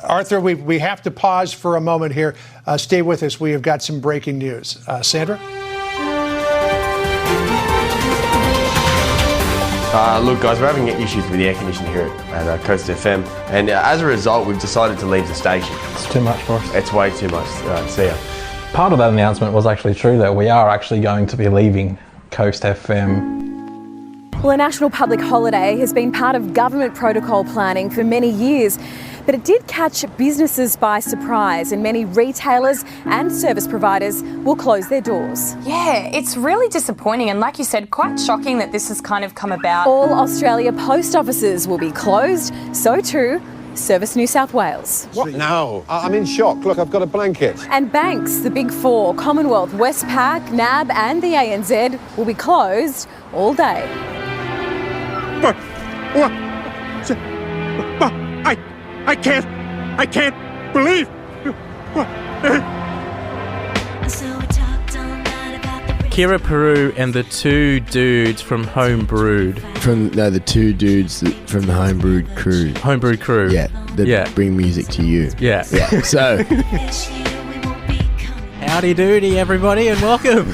Arthur, we have to pause for a moment here. Stay with us. We have got some breaking news. Sandra? Look, guys, we're having issues with the air conditioning here at Coast FM, and as a result, we've decided to leave the station. It's too much for us. It's way too much. See ya. Part of that announcement was actually true, that we are actually going to be leaving Coast FM. Well, a national public holiday has been part of government protocol planning for many years, but it did catch businesses by surprise, and many retailers and service providers will close their doors. Yeah, it's really disappointing and, like you said, quite shocking that this has kind of come about. All Australia post offices will be closed, so too Service New South Wales. What now? I'm in shock. Look, I've got a blanket. And banks, the Big Four, Commonwealth, Westpac, NAB and the ANZ will be closed all day. But what? I can't believe. Kira Peru and the two dudes from Home Brewed. The two dudes from the Home Brewed crew. Home Brewed crew. Yeah, that bring music to you. Yeah. So. Howdy doody, everybody, and welcome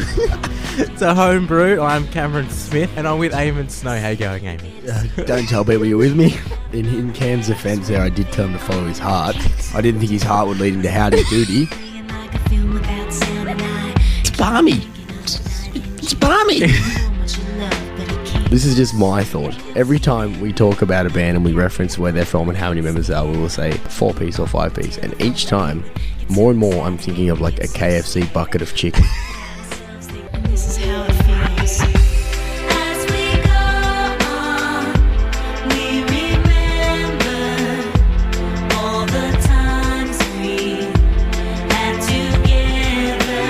to Home Brew. I'm Cameron Smith, and I'm with Eamon Snow. How you going, Eamon? Don't tell people you're with me. In Cam's defence there, I did tell him to follow his heart. I didn't think his heart would lead him to howdy doody. It's balmy. It's balmy. This is just my thought. Every time we talk about a band and we reference where they're from and how many members there are, we will say 4-piece or 5-piece. And each time, more and more, I'm thinking of like a KFC bucket of chicken. This is how it feels. As we go on, we remember all the times we had together.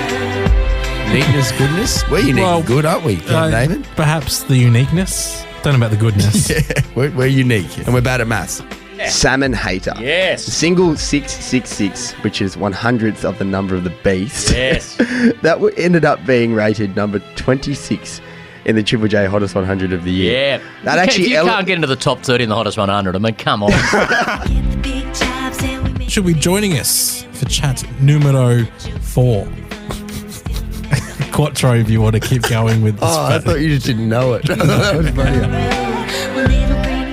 Neatness, goodness. We're unique and good, aren't we, David? Perhaps the uniqueness. Don't know about the goodness. Yeah, we're unique and we're bad at maths. Yeah. Salmon Hater. Yes. The single 666, which is 100th of the number of the beast. Yes. That ended up being rated number 26 in the Triple J Hottest 100 of the year. Yeah. That actually you can't get into the top 30 in the Hottest 100. I mean, come on. She'll be joining us for chat numero 4. Quattro, if you want to keep going with this. I thought you just didn't know it. That was funny.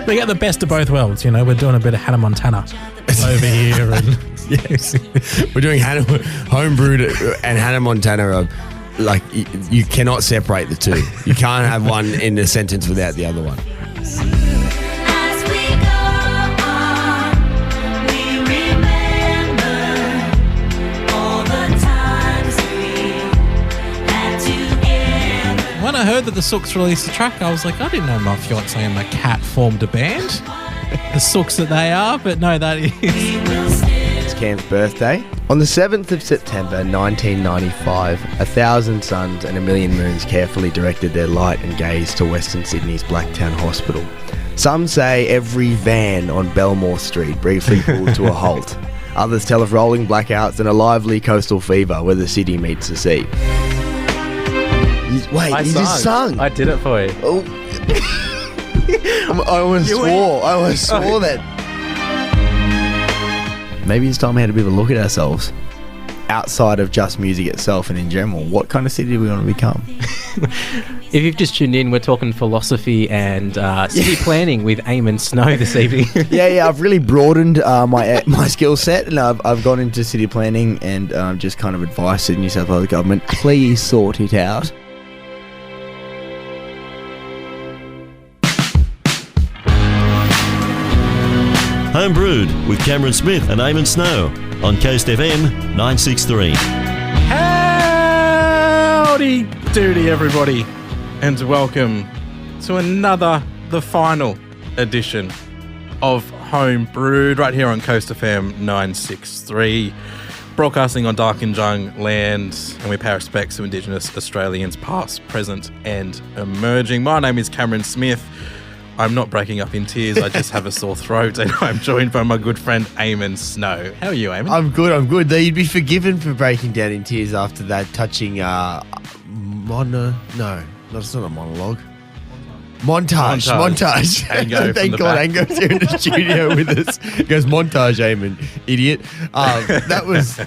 We get the best of both worlds, you know. We're doing a bit of Hannah Montana over here. And yes. We're doing Home Brewed and Hannah Montana are like, you cannot separate the two. You can't have one in a sentence without the other one. When I heard that the Sooks released a track, I was like, I didn't know my fiancé and my cat formed a band. The Sooks that they are, but no, that is. It's Cam's birthday. On the 7th of September 1995, 1,000 suns and a million moons carefully directed their light and gaze to Western Sydney's Blacktown Hospital. Some say every van on Belmore Street briefly pulled to a halt. Others tell of rolling blackouts and a lively coastal fever where the city meets the sea. You just sung. I did it for you. Oh. I almost swore that. Maybe it's time we had a bit of a look at ourselves outside of just music itself and in general. What kind of city do we want to become? If you've just tuned in, we're talking philosophy and city planning with Eamon Snow this evening. Yeah, I've really broadened my skill set, and I've gone into city planning and just kind of advice to the New South Wales government. Please sort it out. Home Brewed with Cameron Smith and Eamon Snow on Coast FM 963. Howdy doody, everybody, and welcome to the final edition of Home Brewed right here on Coast FM 963, broadcasting on Darkinjung land, and we pay respects to Indigenous Australians past, present and emerging. My name is Cameron Smith. I'm not breaking up in tears, I just have a sore throat, and I'm joined by my good friend Eamon Snow. How are you, Eamon? I'm good. Though you'd be forgiven for breaking down in tears after that touching No, it's not a monologue. Montage. Ango from Thank the God back. Ango's here in the studio with us. He goes, montage, Eamon, idiot. That was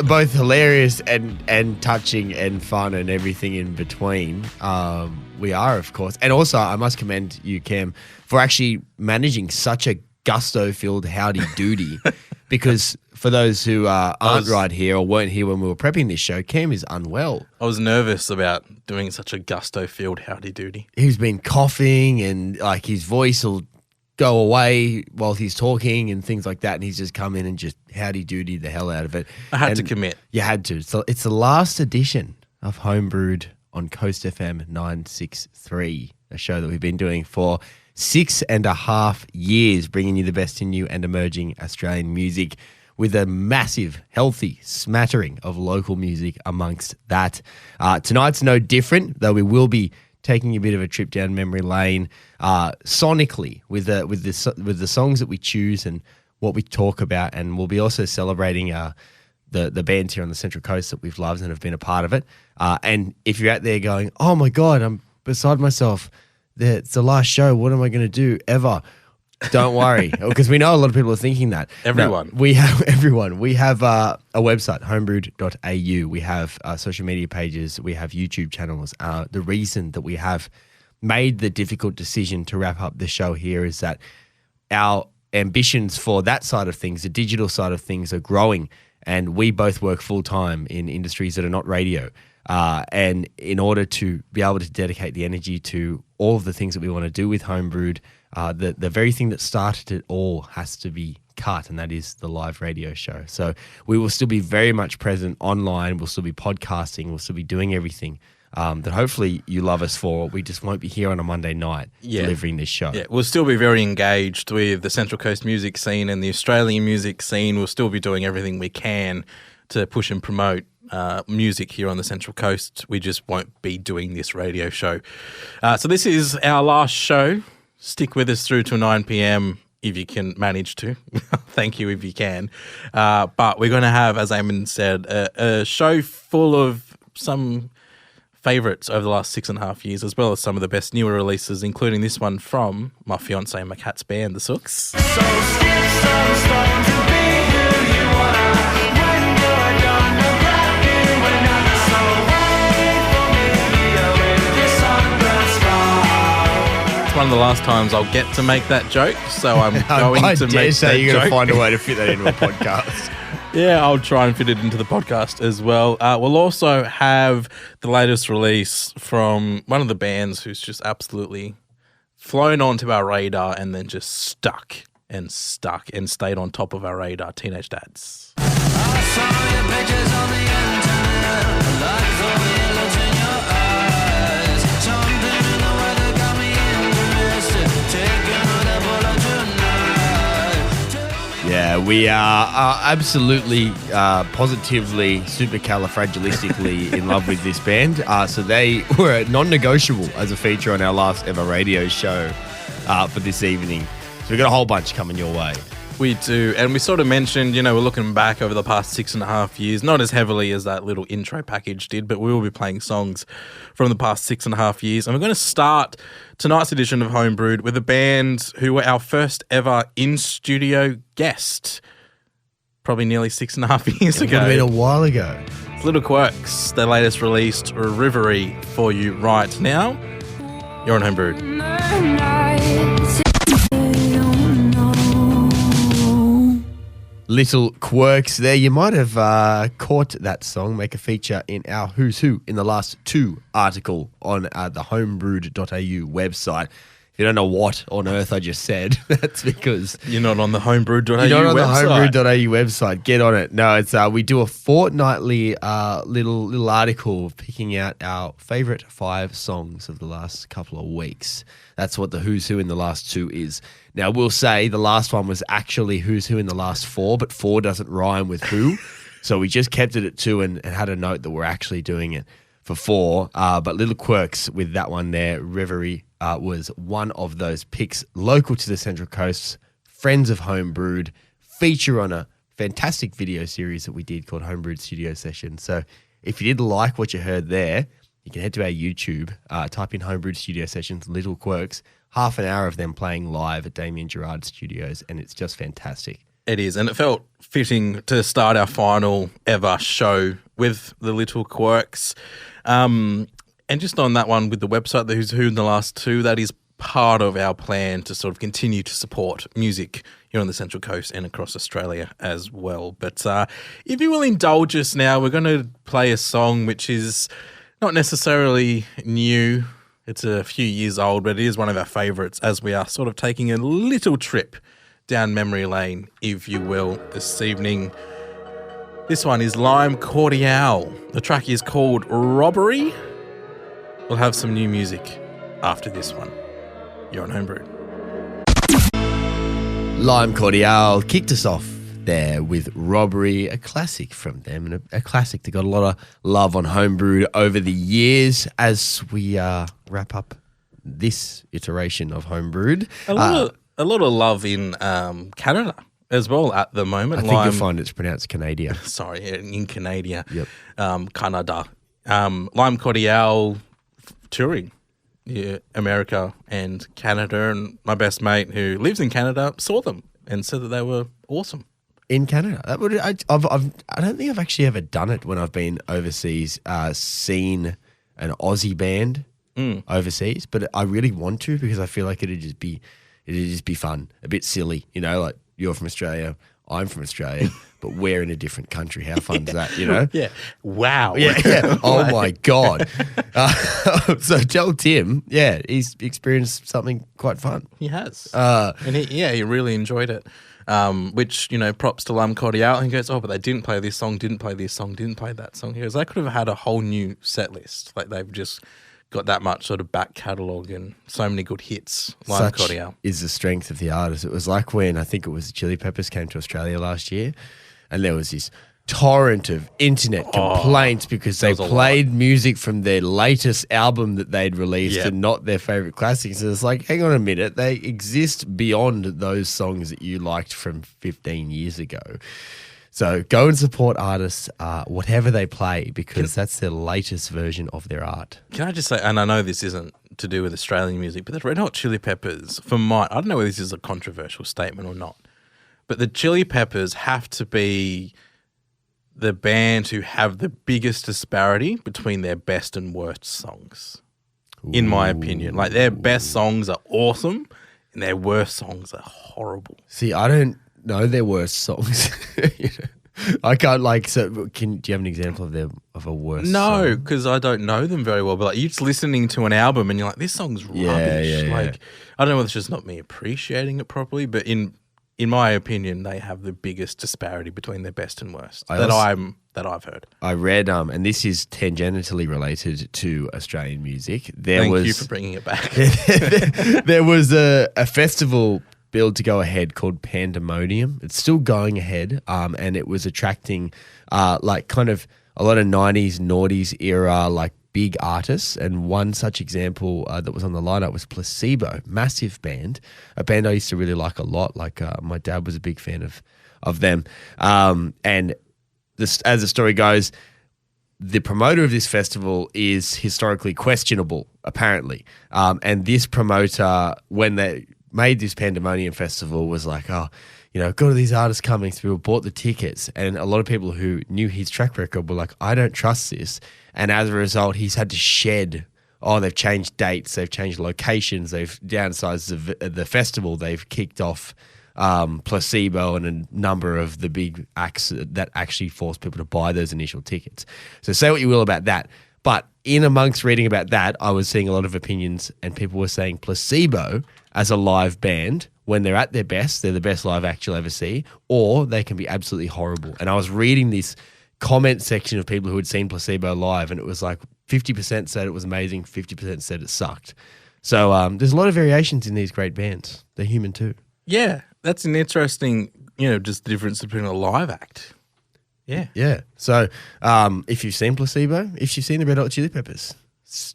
both hilarious and touching and fun and everything in between. We are, of course. And also, I must commend you, Cam, for actually managing such a gusto-filled howdy doody. Because for those who aren't right here or weren't here when we were prepping this show, Cam is unwell. I was nervous about doing such a gusto-filled howdy-doody. He's been coughing and like his voice will go away while he's talking and things like that. And he's just come in and just howdy-doody the hell out of it. I had to And commit. You had to. So it's the last edition of Homebrewed on Coast FM 963, a show that we've been doing for 6.5 years, bringing you the best in new and emerging Australian music with a massive, healthy smattering of local music amongst that. Tonight's no different, though we will be taking a bit of a trip down memory lane sonically with the songs that we choose and what we talk about, and we'll be also celebrating the bands here on the Central Coast that we've loved and have been a part of it. And if you're out there going, oh my God, I'm beside myself, it's the last show, what am I going to do ever? Don't worry, because we know a lot of people are thinking that. Everyone. No, we have everyone. We have a website, homebrewed.au. We have social media pages. We have YouTube channels. The reason that we have made the difficult decision to wrap up the show here is that our ambitions for that side of things, the digital side of things, are growing. And we both work full-time in industries that are not radio. And in order to be able to dedicate the energy to all of the things that we want to do with Homebrewed, the very thing that started it all has to be cut, and that is the live radio show. So we will still be very much present online. We'll still be podcasting. We'll still be doing everything that hopefully you love us for. We just won't be here on a Monday night delivering this show. Yeah, we'll still be very engaged with the Central Coast music scene and the Australian music scene. We'll still be doing everything we can to push and promote music here on the Central Coast. We just won't be doing this radio show. So this is our last show. Stick with us through to 9 p.m. if you can manage to. Thank you if you can. But we're going to have, as Eamon said, a show full of some favourites over the last 6.5 years, as well as some of the best newer releases, including this one from my fiancée and my cat's band, The Sooks. One of the last times I'll get to make that joke, so I'm going I to dare make say that you're going to joke. find a way to fit that into a podcast. Yeah, I'll try and fit it into the podcast as well. We'll also have the latest release from one of the bands who's just absolutely flown onto our radar and then just stuck and stayed on top of our radar, Teenage Dads. Yeah, we are absolutely, positively, supercalifragilistically in love with this band. So they were non-negotiable as a feature on our last ever radio show for this evening. So we've got a whole bunch coming your way. We do. And we sort of mentioned, we're looking back over the past 6.5 years, not as heavily as that little intro package did, but we will be playing songs from the past 6.5 years. And we're going to start tonight's edition of Homebrewed with a band who were our first ever in-studio guest, probably nearly 6.5 years ago. It would have been a while ago. It's Little Quirks, their latest released Rivery for you right now. You're on Homebrewed. Little Quirks there. You might have caught that song, make a feature in our Who's Who in the Last Two article on the homebrewed.au website. If you don't know what on earth I just said, that's because you're not on the homebrewed.au website. You're not on the homebrewed.au website. Get on it. No, it's we do a fortnightly little article picking out our favourite 5 songs of the last couple of weeks. That's what the Who's Who in the Last Two is. Now, we'll say the last one was actually Who's Who in the Last 4, but 4 doesn't rhyme with who. So we just kept it at 2 and had a note that we're actually doing it for 4. But Little Quirks with that one there, Reverie, was one of those picks local to the Central Coast, friends of Homebrewed, feature on a fantastic video series that we did called Homebrewed Studio Session. So if you did like what you heard there, you can head to our YouTube, type in Homebrewed Studio Sessions, Little Quirks, half an hour of them playing live at Damien Gerard Studios, and it's just fantastic. It is, and it felt fitting to start our final ever show with the Little Quirks. And just on that one with the website, the Who's Who in the last two, that is part of our plan to sort of continue to support music here on the Central Coast and across Australia as well. But if you will indulge us now, we're going to play a song which is not necessarily new. It's a few years old, but it is one of our favourites as we are sort of taking a little trip down memory lane, if you will, this evening. This one is Lime Cordiale. The track is called Robbery. We'll have some new music after this one. You're on Homebrewed. Lime Cordiale kicked us off there with Robbery, a classic from them, and a classic that got a lot of love on Homebrewed over the years as we wrap up this iteration of Homebrewed. A lot of love in Canada as well at the moment. I think you'll find it's pronounced Canada. Sorry, in Canada. Yep. Canada. Lime Cordiale touring. Yeah, America and Canada, and my best mate who lives in Canada saw them and said that they were awesome. In Canada, I don't think I've actually ever done it when I've been overseas. Seen an Aussie band overseas, but I really want to because I feel like it'd just be fun, a bit silly, you know, like you're from Australia, I'm from Australia, but we're in a different country. How fun's that, you know? Yeah. Wow. Yeah. Oh my God. So tell Tim, he's experienced something quite fun. He has. And he really enjoyed it. Which, props to Lime Cordiale. He goes, but they didn't play this song, didn't play this song, didn't play that song. He goes, they could have had a whole new set list. Like they've just got that much sort of back catalogue and so many good hits. Lime Cordiale is the strength of the artist. It was like when I think it was the Chili Peppers came to Australia last year, and there was this torrent of internet complaints because they played music from their latest album that they'd released and not their favourite classics. And it's like, hang on a minute, they exist beyond those songs that you liked from 15 years ago. So go and support artists, whatever they play, because that's their latest version of their art. Can I just say, and I know this isn't to do with Australian music, but the Red Hot Chili Peppers, I don't know whether this is a controversial statement or not, but the Chili Peppers have to be the band who have the biggest disparity between their best and worst songs, in my opinion. Like their best songs are awesome and their worst songs are horrible. See, I don't know their worst songs. I can't do you have an example of a worst song? No, because I don't know them very well, but like you're just listening to an album and you're like, this song's rubbish. I don't know whether it's just not me appreciating it properly, but in my opinion, they have the biggest disparity between their best and worst that I've heard. I read, and this is tangentially related to Australian music. Thank you for bringing it back. There was a festival billed to go ahead called Pandemonium. It's still going ahead, and it was attracting kind of a lot of 90s, noughties era big artists, and one such example that was on the lineup was Placebo, massive band, a band I used to really like a lot. My dad was a big fan of them, and this, as the story goes, the promoter of this festival is historically questionable, apparently, and this promoter, when they made this Pandemonium festival, was like, got all these artists coming through, bought the tickets, and a lot of people who knew his track record were like, I don't trust this. And as a result, he's had to shed, they've changed dates, they've changed locations, they've downsized the festival, they've kicked off Placebo and a number of the big acts that actually forced people to buy those initial tickets. So say what you will about that. But in amongst reading about that, I was seeing a lot of opinions, and people were saying Placebo as a live band, when they're at their best, they're the best live act you'll ever see, or they can be absolutely horrible. And I was reading this comment section of people who had seen Placebo live, and it was like 50% said it was amazing, 50% said it sucked. So there's a lot of variations in these great bands. They're human too. Yeah, that's an interesting, just the difference between a live act. Yeah. Yeah. So if you've seen Placebo, if you've seen the Red Hot Chili Peppers,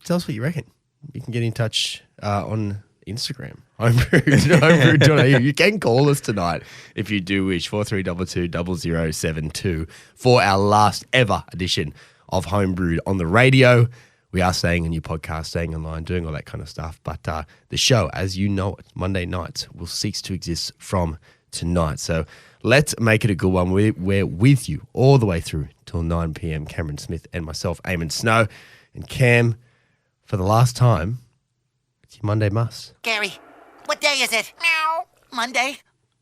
tell us what you reckon. You can get in touch on Instagram, homebrewed.au. You can call us tonight if you do wish, 4322 0072 for our last ever edition of Homebrewed on the radio. We are staying on your podcast, staying online, doing all that kind of stuff. But the show, as you know it, Monday nights, will cease to exist from tonight. So let's make it a good one. We're with you all the way through till 9 p.m. Cameron Smith and myself, Eamon Snow. And Cam, for the last time, it's your Monday must. Gary, what day is it? Meow. Monday.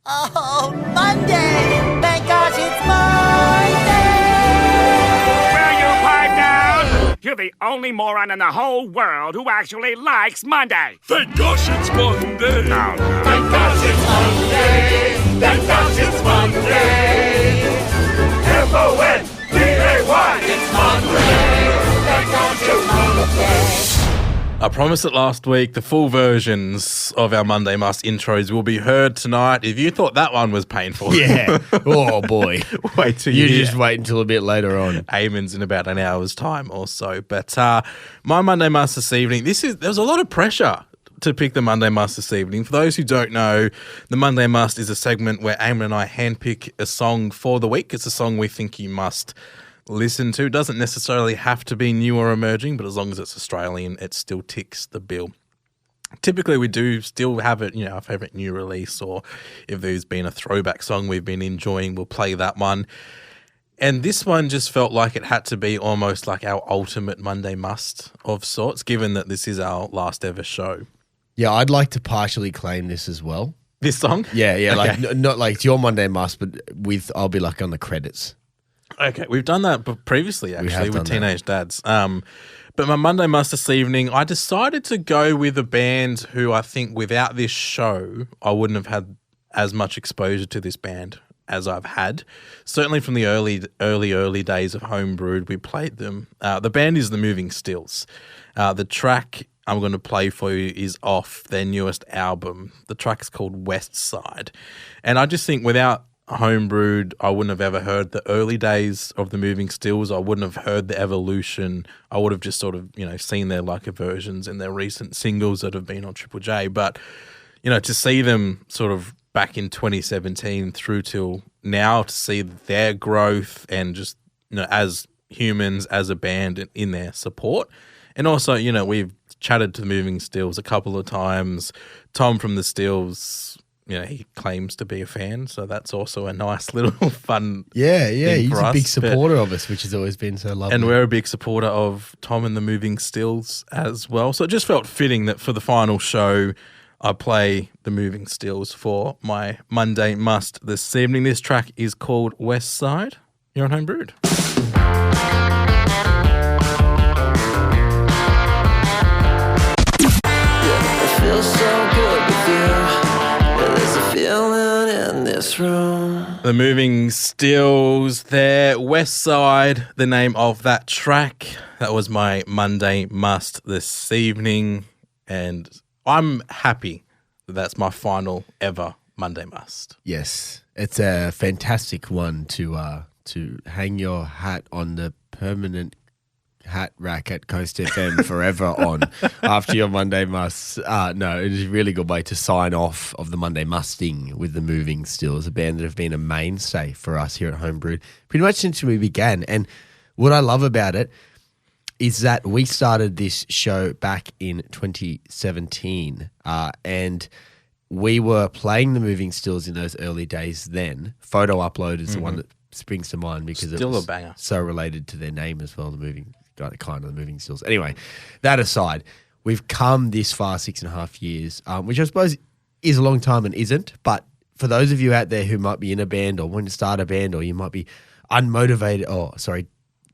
Oh, Monday! Thank gosh it's Monday! Will you pipe down? You're the only moron in the whole world who actually likes Monday. Thank gosh it's Monday. No. Thank gosh it's Monday. Thank gosh it's Monday. M-O-N-D-A-Y. It's Monday. Thank gosh it's Monday. I promised it last week. The full versions of our Monday Must intros will be heard tonight. If you thought that one was painful. Yeah. Oh, boy. Wait till you hear. just wait until a bit later on. Eamon's in about an hour's time or so. But my Monday Must this evening, there was a lot of pressure to pick the Monday Must this evening. For those who don't know, the Monday Must is a segment where Eamon and I handpick a song for the week. It's a song we think you must listen to. It doesn't necessarily have to be new or emerging, but as long as it's Australian, it still ticks the bill. Typically, we do still have it, our favourite new release, or if there's been a throwback song we've been enjoying, we'll play that one. And this one just felt like it had to be almost like our ultimate Monday Must of sorts, given that this is our last ever show. Yeah, I'd like to partially claim this as well. This song? Yeah, Okay. like not like it's your Monday Must, but I'll be like on the credits. Okay, we've done that previously, actually, with done Teenage Dads. But my Monday Must this evening, I decided to go with a band who I think without this show, I wouldn't have had as much exposure to this band as I've had. Certainly from the early days of Homebrewed, we played them. The band is The Moving Stills. The track I'm going to play for you is off their newest album. The track is called West Side. And I just think without Homebrewed, I wouldn't have ever heard the early days of The Moving Stills. I wouldn't have heard the evolution. I would have just sort of, seen their versions and their recent singles that have been on Triple J. But, to see them sort of back in 2017 through till now, to see their growth and just, as humans, as a band in their support. And also, we've chatted to The Moving Stills a couple of times. Tom from The Stills, he claims to be a fan, so that's also a nice little fun Yeah, thing he's for a us. big supporter of us, which has always been so lovely. And we're a big supporter of Tom and The Moving Stills as well. So it just felt fitting that for the final show, I play The Moving Stills for my Monday Must this evening. This track is called West Side. You're on Homebrewed. It feels so good with you. There's a feeling in this room. The Moving Stills there. West Side, the name of that track. That was my Monday Must this evening. And I'm happy that that's my final ever Monday Must. Yes, it's a fantastic one to hang your hat on the permanent hat rack at Coast FM forever on after your Monday Must. No, it is a really good way to sign off of the Monday Musting with The Moving Stills, a band that have been a mainstay for us here at Homebrewed pretty much since we began. And what I love about it is that we started this show back in 2017 and we were playing The Moving Stills in those early days then. Photo Upload is the one that springs to mind because Still it was a banger. so related to their name as well, The Moving Stills. Anyway, that aside, we've come this far, 6.5 years, which I suppose is a long time and isn't, but for those of you out there who might be in a band or want to start a band, or you might be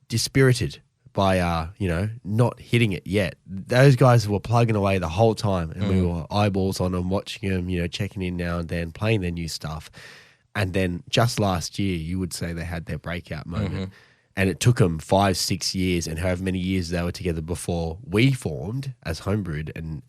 dispirited by, not hitting it yet. Those guys were plugging away the whole time and we were eyeballs on them, watching them, checking in now and then, playing their new stuff. And then just last year, you would say they had their breakout moment. And it took them 5-6 years and however many years they were together before we formed as Homebrewed and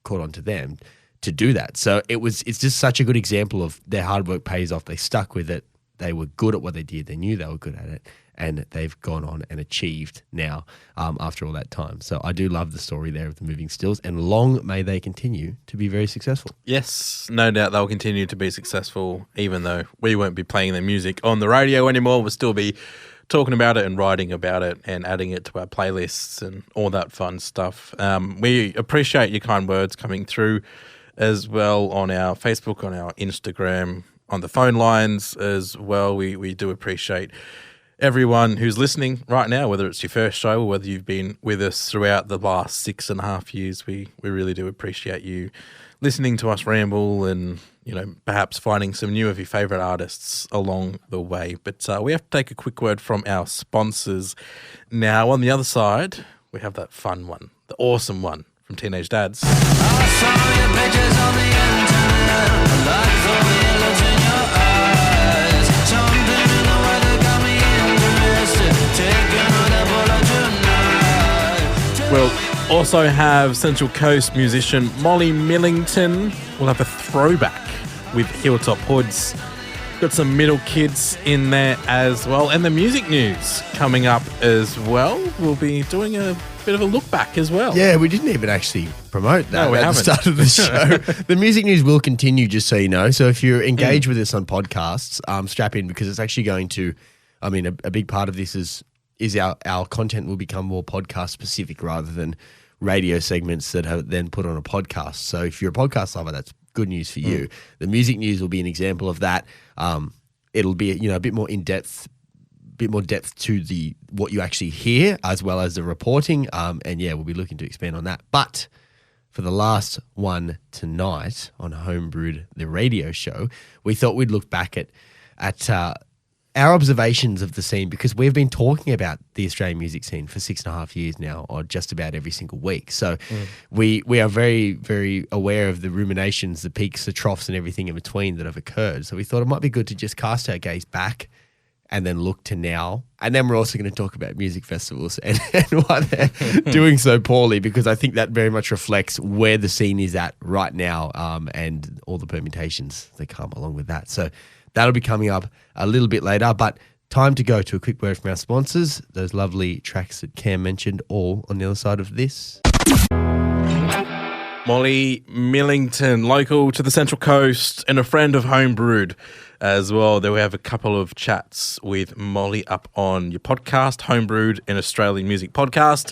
caught on to them to do that. So it's just such a good example of their hard work pays off. They stuck with it. They were good at what they did. They knew they were good at it. And they've gone on and achieved now after all that time. So I do love the story there of The Moving Stills, and long may they continue to be very successful. Yes, no doubt they'll continue to be successful, even though we won't be playing their music on the radio anymore. We'll still be talking about it and writing about it and adding it to our playlists and all that fun stuff. We appreciate your kind words coming through as well on our Facebook, on our Instagram, on the phone lines as well. We do appreciate everyone who's listening right now, whether it's your first show or whether you've been with us throughout the last 6.5 years. We really do appreciate you listening to us ramble and, perhaps finding some new of your favourite artists along the way. But we have to take a quick word from our sponsors. Now, on the other side, we have that fun one, the awesome one from Teenage Dads. We'll also have Central Coast musician Molly Millington. We'll have a throwback with Hilltop Hoods. Got some middle kids in there as well. And the music news coming up as well. We'll be doing a bit of a look back as well. Yeah, we didn't even actually promote that we at haven't. the start of the show. The music news will continue, just so you know. So if you're engaged with us on podcasts, strap in, because it's actually going to, a big part of this is our content will become more podcast specific rather than radio segments that are then put on a podcast. So if you're a podcast lover, that's good news for you. The music news will be an example of that. It'll be a bit more in depth, to the what you actually hear as well as the reporting. We'll be looking to expand on that. But for the last one tonight on Homebrewed, the radio show, we thought we'd look back at our observations of the scene, because we've been talking about the Australian music scene for 6.5 years now, or just about every single week. So we are very, very aware of the ruminations, the peaks, the troughs, and everything in between that have occurred. So we thought it might be good to just cast our gaze back and then look to now. And then we're also going to talk about music festivals and why they're doing so poorly, because I think that very much reflects where the scene is at right now, and all the permutations that come along with that. So that'll be coming up a little bit later, but time to go to a quick word from our sponsors, those lovely tracks that Cam mentioned, all on the other side of this. Molly Millington, local to the Central Coast and a friend of Homebrewed as well. There we have a couple of chats with Molly up on your podcast, Homebrewed, an Australian music podcast.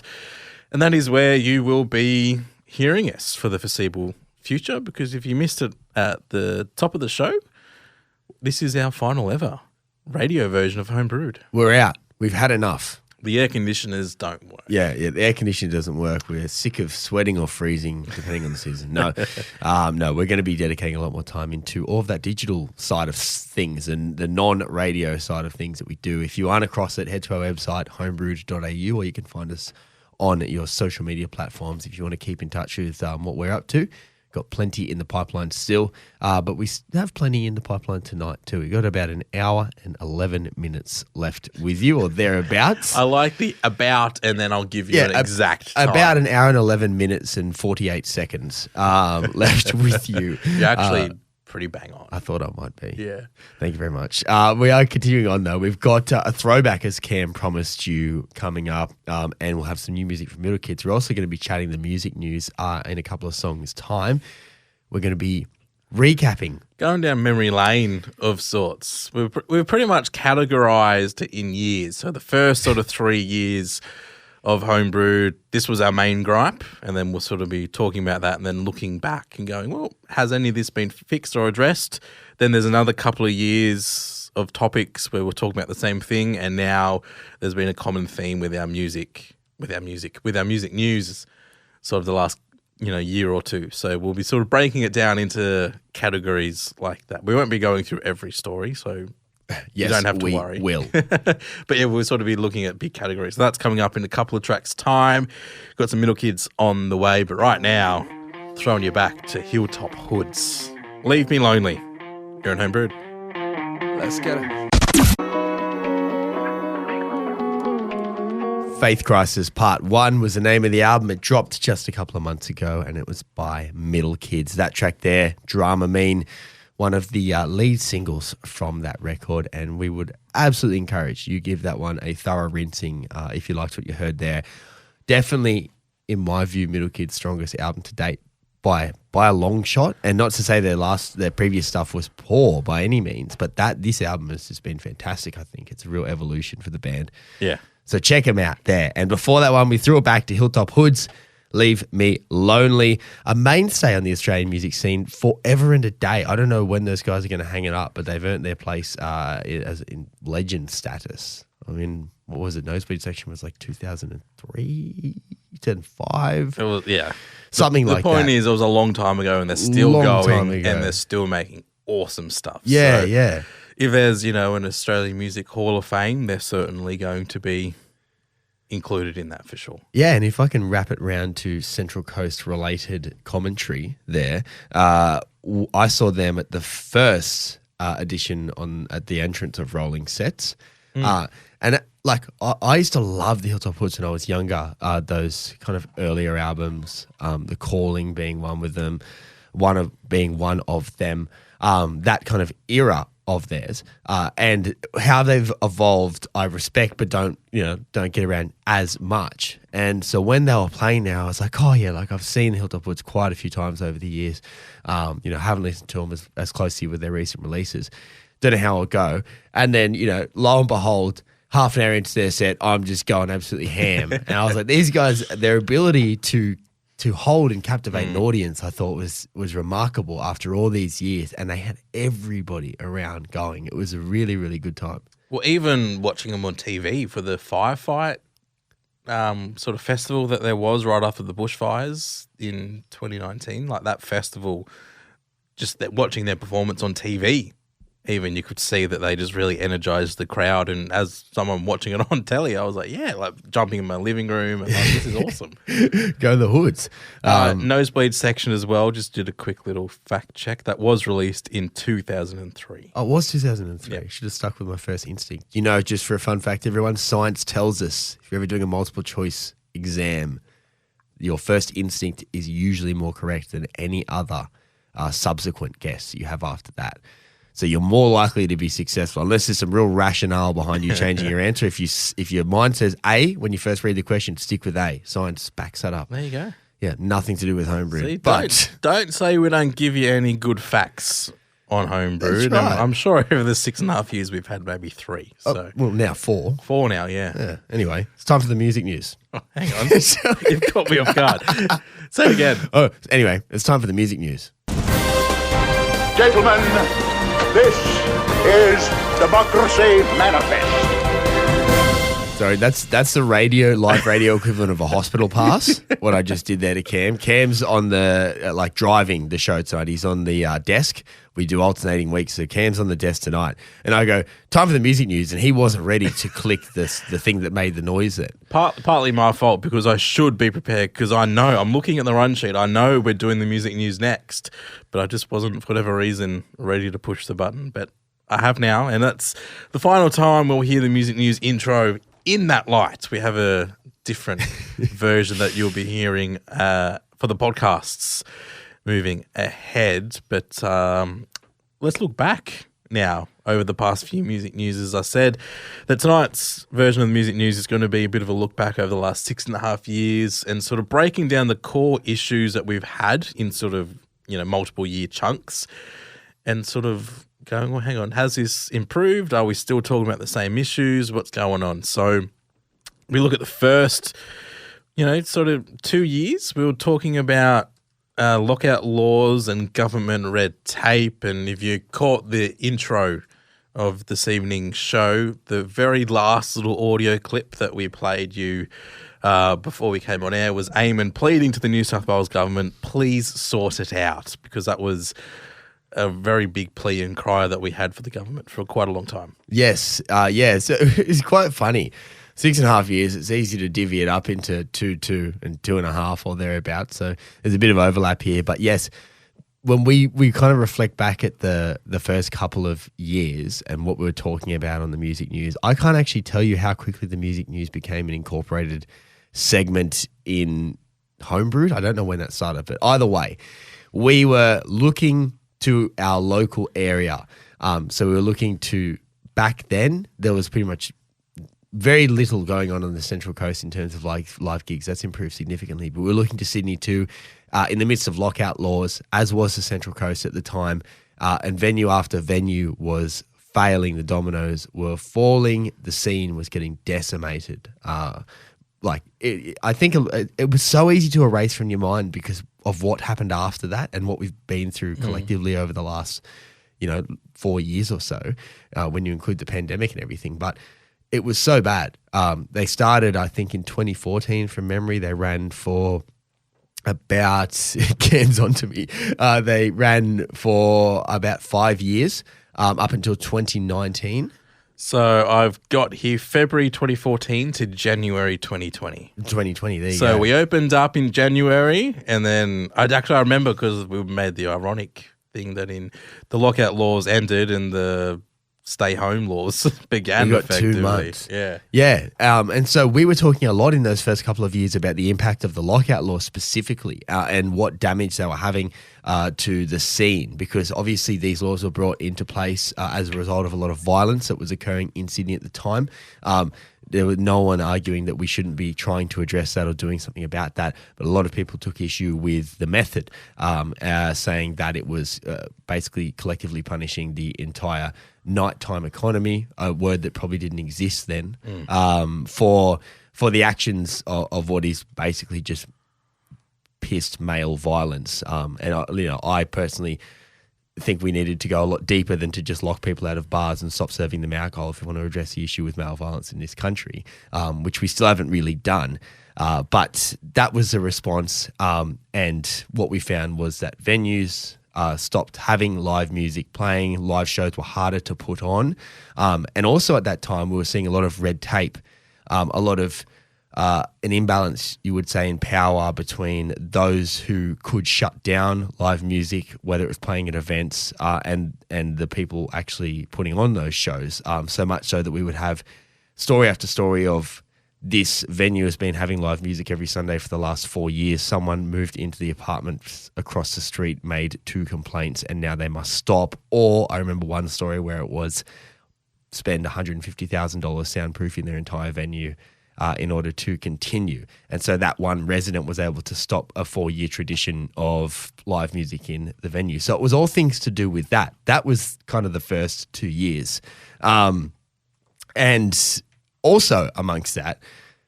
And that is where you will be hearing us for the foreseeable future, because if you missed it at the top of the show, this is our final ever radio version of Homebrewed. We're out. We've had enough. The air conditioners don't work. Yeah, the air conditioner doesn't work. We're sick of sweating or freezing, depending on the season. No, we're going to be dedicating a lot more time into all of that digital side of things and the non-radio side of things that we do. If you aren't across it, head to our website, homebrewed.au, or you can find us on your social media platforms if you want to keep in touch with what we're up to. Got plenty in the pipeline still, but we have plenty in the pipeline tonight too. We've got about an hour and 11 minutes left with you, or thereabouts. I like the about, and then I'll give you an exact time. About an hour and 11 minutes and 48 seconds left with you. You're actually pretty bang on. I thought I might be. Yeah. Thank you very much. We are continuing on though. We've got a throwback, as Cam promised you, coming up, and we'll have some new music from Middle Kids. We're also going to be chatting the music news in a couple of songs' time. We're going to be recapping. Going down memory lane of sorts. We've pretty much categorised in years. So the first sort of 3 years of Homebrewed, this was our main gripe, and then we'll sort of be talking about that and then looking back and going, well, has any of this been fixed or addressed? Then there's another couple of years of topics where we're talking about the same thing, and now there's been a common theme with our music news sort of the last year or two. So we'll be sort of breaking it down into categories like that. We won't be going through every story, so you don't have to worry. Will. But yeah, we'll sort of be looking at big categories. So that's coming up in a couple of tracks' time. Got some Middle Kids on the way, but right now, throwing you back to Hilltop Hoods. Leave Me Lonely. You're on Homebrewed. Let's get it. Faith Crisis Part 1 was the name of the album. It dropped just a couple of months ago, and it was by Middle Kids. That track there, Dramamine, one of the lead singles from that record, and we would absolutely encourage you give that one a thorough rinsing if you liked what you heard there. Definitely, in my view, Middle Kids' strongest album to date. by a long shot, and not to say their previous stuff was poor by any means, but this album has just been fantastic. I think it's a real evolution for the band. Yeah. So check them out there. And before that one, we threw it back to Hilltop Hoods. Leave Me Lonely, a mainstay on the Australian music scene forever and a day. I don't know when those guys are going to hang it up, but they've earned their place as in legend status. I mean, what was it? Nosebleed Section was like 2003, 2005. It was, yeah. Something like that. The point is, it was a long time ago, and they're still going, and they're still making awesome stuff. Yeah, so yeah. If there's, an Australian Music Hall of Fame, they're certainly going to be included in that for sure. Yeah, and if I can wrap it round to Central Coast related commentary there, I saw them at the first edition at the entrance of Rolling Sets. And I used to love the Hilltop Hoods when I was younger, those kind of earlier albums, The Calling being one with them, being one of them, that kind of era of theirs, and how they've evolved I respect, but don't get around as much. And so when they were playing now, I was like, oh yeah, like I've seen Hilltop Hoods quite a few times over the years. Haven't listened to them as closely with their recent releases. Don't know how it'll go. And then, lo and behold, half an hour into their set, I'm just going absolutely ham. And I was like, these guys, their ability to hold and captivate an audience, I thought was remarkable after all these years. And they had everybody around going. It was a really, really good time. Well, even watching them on TV for the firefight sort of festival that there was right after the bushfires in 2019, like that festival, just watching their performance on TV, even you could see that they just really energized the crowd. And as someone watching it on telly, I was like, yeah, like jumping in my living room and like, this is awesome. Go the Hoods. Nosebleed Section as well, just did a quick little fact check. That was released in 2003. Oh, it was 2003. Yeah. Should have stuck with my first instinct. Just for a fun fact, everyone, science tells us if you're ever doing a multiple choice exam, your first instinct is usually more correct than any other subsequent guess you have after that. So you're more likely to be successful unless there's some real rationale behind you changing your answer. If your mind says A when you first read the question, stick with A. Science backs that up. There you go. Yeah, nothing to do with homebrew. See, but don't say we don't give you any good facts on homebrew. That's right. I'm sure over the 6.5 years we've had maybe 3. So now 4. 4 now, yeah. Anyway, it's time for the music news. Oh, hang on, you've caught me off guard. Say it again. Oh, anyway, it's time for the music news. Gentlemen, this is Democracy Manifest. Sorry, that's the live radio equivalent of a hospital pass. What I just did there to Cam. Cam's on the driving the show tonight. He's on the desk. We do alternating weeks, so Cam's on the desk tonight. And I go, time for the music news, and he wasn't ready to click the thing that made the noise. Partly my fault because I should be prepared because I know I'm looking at the run sheet. I know we're doing the music news next, but I just wasn't for whatever reason ready to push the button. But I have now, and that's the final time we'll hear the music news intro. In that light, we have a different version that you'll be hearing for the podcasts moving ahead. But let's look back now over the past few music news. As I said, that tonight's version of the music news is going to be a bit of a look back over the last 6.5 years and sort of breaking down the core issues that we've had in sort of, multiple year chunks and sort of going, well, hang on, has this improved? Are we still talking about the same issues? What's going on? So we look at the first, sort of 2 years. We were talking about lockout laws and government red tape. And if you caught the intro of this evening's show, the very last little audio clip that we played you before we came on air was Eamon pleading to the New South Wales government, please sort it out, because that was a very big plea and cry that we had for the government for quite a long time. Yes. So it's quite funny. 6.5 years, it's easy to divvy it up into 2 and 2.5 or thereabouts. So there's a bit of overlap here. But yes, when we kind of reflect back at the first couple of years and what we were talking about on the music news, I can't actually tell you how quickly the music news became an incorporated segment in Homebrewed. I don't know when that started, but either way, we were looking to our local area. So we were looking to, back then, there was pretty much very little going on the Central Coast in terms of like live gigs. That's improved significantly. But we're looking to Sydney too, in the midst of lockout laws, as was the Central Coast at the time, and venue after venue was failing. The dominoes were falling. The scene was getting decimated. I think it was so easy to erase from your mind because of what happened after that and what we've been through collectively over the last, 4 years or so, when you include the pandemic and everything. But it was so bad. They started, I think, in 2014 from memory. They ran for about, Cam's onto me, they ran for about 5 years, up until 2019. So I've got here February 2014 to January 2020. 2020, there you go. So we opened up in January, and then I remember because we made the ironic thing that in the lockout laws ended and the stay home laws began. We got effectively. 2 months. Yeah. Yeah. And so we were talking a lot in those first couple of years about the impact of the lockout law specifically, and what damage they were having to the scene, because obviously these laws were brought into place as a result of a lot of violence that was occurring in Sydney at the time. There was no one arguing that we shouldn't be trying to address that or doing something about that, but a lot of people took issue with the method, saying that it was basically collectively punishing the entire nighttime economy, a word that probably didn't exist then, for the actions of what is basically just pissed male violence. I personally think we needed to go a lot deeper than to just lock people out of bars and stop serving them alcohol if we want to address the issue with male violence in this country, which we still haven't really done. But that was the response, and what we found was that venues stopped having live music playing, live shows were harder to put on, and also at that time we were seeing a lot of red tape, a lot of an imbalance, you would say, in power between those who could shut down live music, whether it was playing at events, and the people actually putting on those shows. So much so that we would have story after story of this venue has been having live music every Sunday for the last 4 years. Someone moved into the apartment across the street, made 2 complaints, and now they must stop. Or I remember one story where it was spend $150,000 soundproofing their entire venue in order to continue. And so that one resident was able to stop a 4-year tradition of live music in the venue. So it was all things to do with that. That was kind of the first 2 years. And also amongst that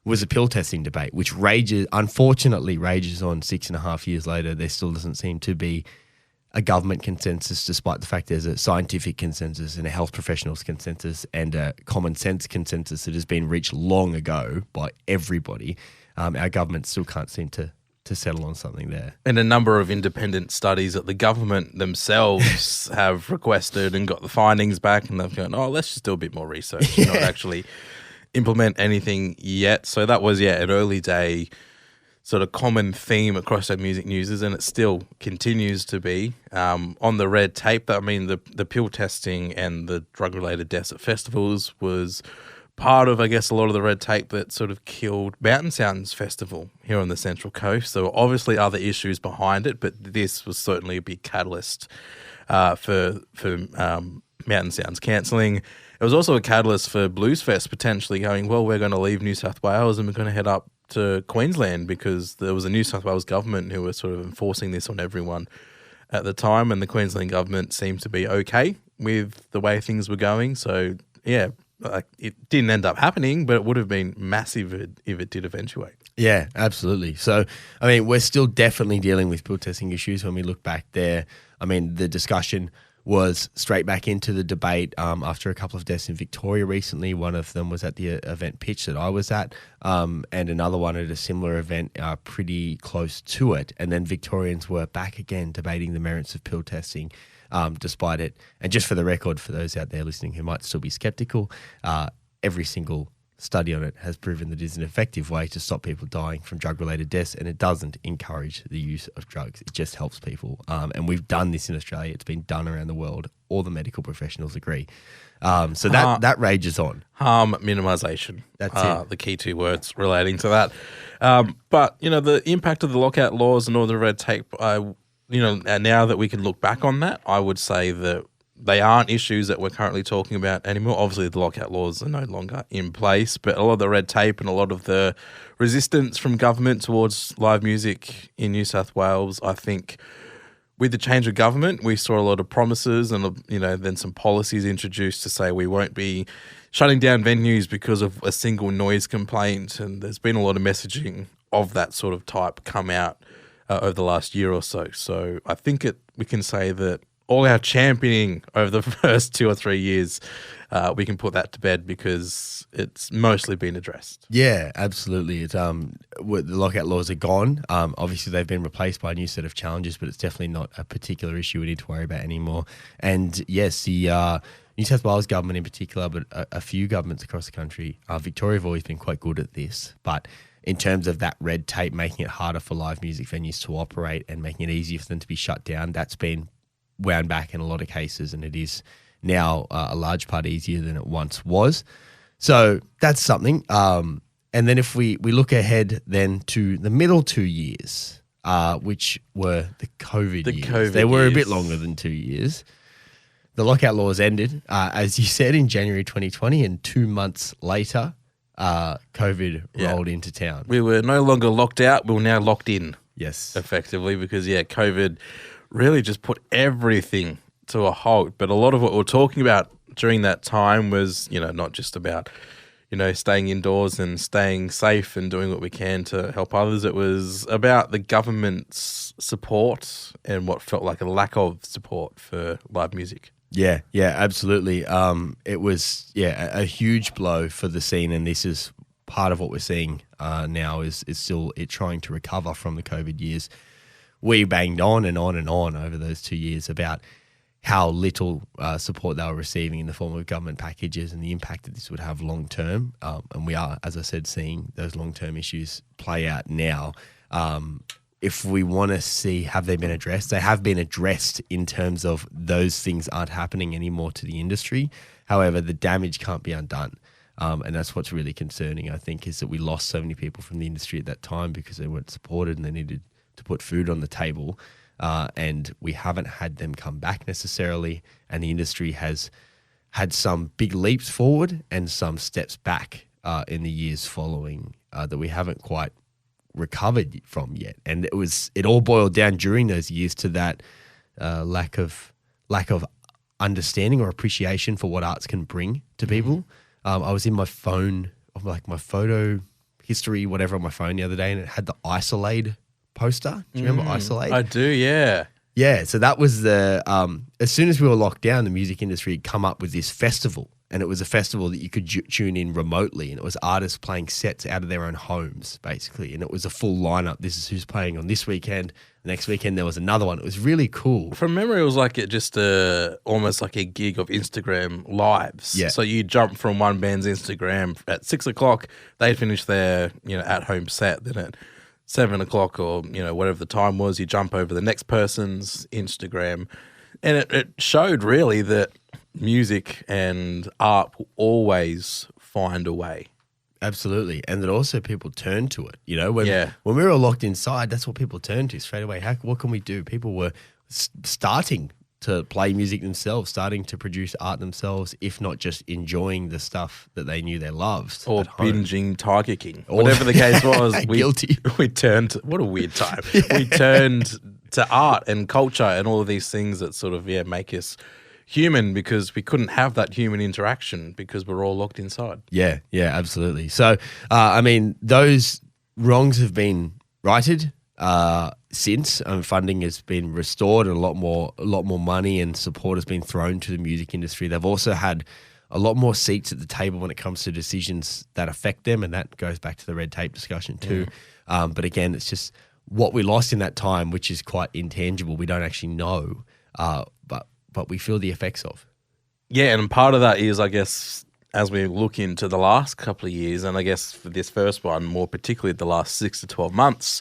was a pill testing debate, which unfortunately rages on 6.5 years later. There still doesn't seem to be a government consensus, despite the fact there's a scientific consensus and a health professionals consensus and a common sense consensus that has been reached long ago by everybody. Our government still can't seem to settle on something there. And a number of independent studies that the government themselves have requested and got the findings back, and they've gone, let's just do a bit more research, not actually implement anything yet. So that was, an early day sort of common theme across our music news, and it still continues to be. On the red tape, the pill testing and the drug-related deaths at festivals was part of, I guess, a lot of the red tape that sort of killed Mountain Sounds Festival here on the Central Coast. There were obviously other issues behind it, but this was certainly a big catalyst for Mountain Sounds cancelling. It was also a catalyst for Blues Fest potentially going, well, we're going to leave New South Wales and we're going to head up to Queensland, because there was a New South Wales government who were sort of enforcing this on everyone at the time, and the Queensland government seemed to be okay with the way things were going. So, it didn't end up happening, but it would have been massive if it did eventuate. Yeah, absolutely. So, we're still definitely dealing with pill testing issues when we look back there. The discussion was straight back into the debate after a couple of deaths in Victoria recently. One of them was at the event Pitch that I was at, and another one at a similar event pretty close to it. And then Victorians were back again debating the merits of pill testing, despite it. And just for the record, for those out there listening who might still be skeptical, every single study on it has proven that it is an effective way to stop people dying from drug-related deaths, and it doesn't encourage the use of drugs. It just helps people. And we've done this in Australia. It's been done around the world. All the medical professionals agree. So that rages on. Harm minimisation. That's it. The key 2 words relating to that. But, the impact of the lockout laws and all the red tape, now that we can look back on that, I would say that they aren't issues that we're currently talking about anymore. Obviously, the lockout laws are no longer in place, but a lot of the red tape and a lot of the resistance from government towards live music in New South Wales, I think with the change of government, we saw a lot of promises and, then some policies introduced to say we won't be shutting down venues because of a single noise complaint. And there's been a lot of messaging of that sort of type come out over the last year or so. So I think we can say that all our championing over the first 2 or 3 years, we can put that to bed because it's mostly been addressed. Yeah, absolutely. It's the lockout laws are gone. Obviously, they've been replaced by a new set of challenges, but it's definitely not a particular issue we need to worry about anymore. And yes, the New South Wales government in particular, but a few governments across the country, Victoria have always been quite good at this. But in terms of that red tape, making it harder for live music venues to operate and making it easier for them to be shut down, that's been wound back in a lot of cases, and it is now a large part easier than it once was. So that's something. And then if we look ahead then to the middle 2 years, which were the COVID years. They were a bit longer than 2 years. The lockout laws ended, as you said, in January 2020, and 2 months later, COVID rolled into town. We were no longer locked out. We were now locked in. Yes. Effectively, because, COVID really just put everything to a halt. But a lot of what we were talking about during that time was, not just about, staying indoors and staying safe and doing what we can to help others. It was about the government's support and what felt like a lack of support for live music. Yeah, absolutely. It was, a huge blow for the scene, and this is part of what we're seeing now is still it trying to recover from the COVID years. We banged on and on and on over those 2 years about how little support they were receiving in the form of government packages and the impact that this would have long term. And we are, as I said, seeing those long term issues play out now. If we want to see, have they been addressed? They have been addressed in terms of those things aren't happening anymore to the industry. However, the damage can't be undone. And that's what's really concerning, I think, is that we lost so many people from the industry at that time because they weren't supported and they needed to put food on the table. And we haven't had them come back necessarily. And the industry has had some big leaps forward and some steps back in the years following that we haven't quite recovered from yet. And it all boiled down during those years to that lack of understanding or appreciation for what arts can bring to people. I was in my phone, my photo history, whatever, on my phone the other day, and it had the Isolade poster. Do you remember Isolade? I do, yeah. Yeah, so that was the as soon as we were locked down, the music industry had come up with this festival, and it was a festival that you could tune in remotely, and it was artists playing sets out of their own homes, basically, and it was a full lineup. This is who's playing on this weekend. The next weekend there was another one. It was really cool. From memory, it was like almost like a gig of Instagram lives. Yeah. So you jump from one band's Instagram at 6 o'clock, they'd finish their at-home set, then at 7 o'clock or, whatever the time was, you jump over the next person's Instagram. And it showed really that music and art will always find a way. Absolutely. And that also people turn to it. When we were all locked inside, that's what people turned to straight away. What can we do? People were starting to play music themselves, starting to produce art themselves, if not just enjoying the stuff that they knew they loved. Or binging Tiger King. Whatever the case was. Guilty. We turned, what a weird time. Yeah. We turned to art and culture and all of these things that sort of, make us human, because we couldn't have that human interaction because we're all locked inside. Yeah, absolutely. So, those wrongs have been righted since. Funding has been restored, and a lot more money and support has been thrown to the music industry. They've also had a lot more seats at the table when it comes to decisions that affect them, and that goes back to the red tape discussion too. Yeah. But again, it's just what we lost in that time, which is quite intangible. We don't actually know, but we feel the effects of. Yeah, and part of that is, I guess, as we look into the last couple of years, and I guess for this first one, more particularly the last 6 to 12 months,